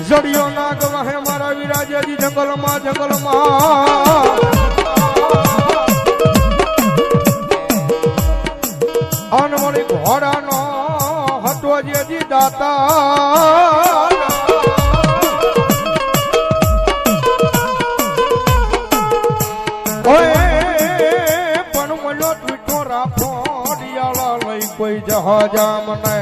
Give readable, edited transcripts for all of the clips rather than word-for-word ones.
જડિયો નાગ વાહે મારા વિરાજજી જંગલમાં અનમણી ઘોડાનો હતો જેજી દાતા પણ મળ્યો મીઠો રાખો ડિયાળા લઈ કોઈ જહાજા મને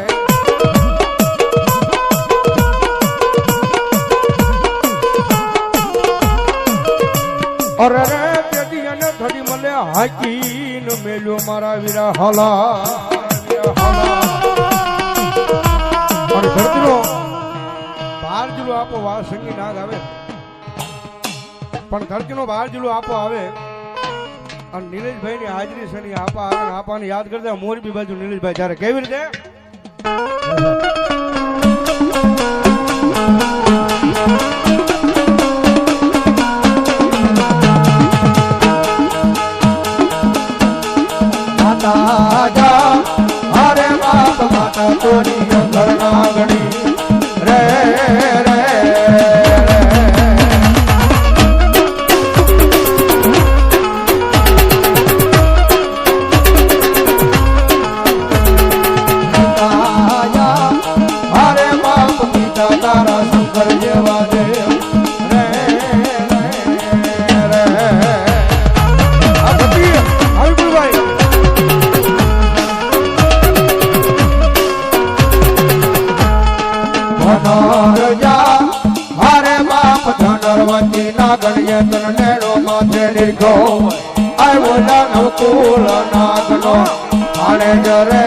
અરે રે પેટી અને થડી મળે હાકીન મેલ્યો મારા વીરા હલા અને ધરતીનો બહાર જુલો આપો વા સંગી નાગ આવે પણ ધરતીનો બહાર જુલો આપો આવે અને નીલેશભાઈ ની હાજરી છે ની આપા આવે આપાને યાદ કરતા મોરબી બાજુ નીલેશભાઈ જ્યારે કેવી રીતે અરે બાપ માતા તોરી ઘરના ગણી રે રે અરે બાપ પિતા તારા શંકર જેવા દેવ રે રે રે ભાઈ હરે બાપ ધનરવતી ના ગણ્ય તન નેડો માથે લીધો આવ્યો દાનવ કુલ નાગનો આણે જરે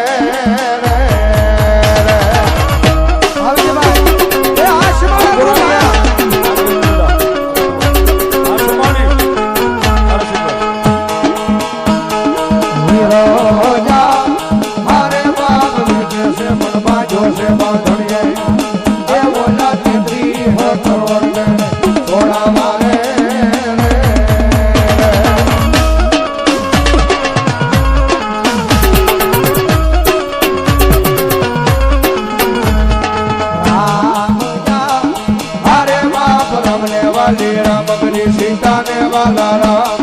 सीता ने वाला राम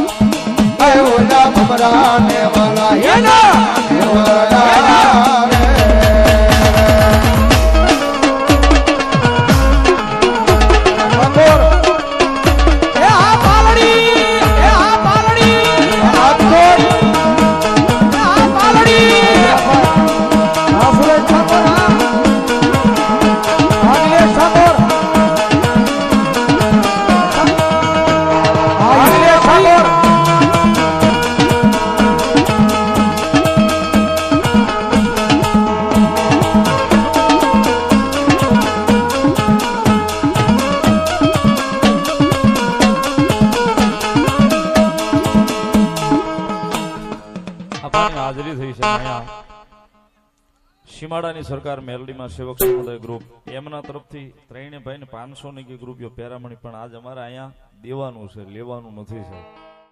अयोध्या भमरा ने वाला ये ना હાજરી થઈ છે અહીંયા સીમાડાની સરકાર મેલડીમાં સેવક સમુદાય ગ્રુપ એમના તરફથી ત્રણે ભાઈને 500 ની ગ્રુપ પેરામણી પણ આજ અમારે અહીંયા દેવાનું છે લેવાનું નથી સાહેબ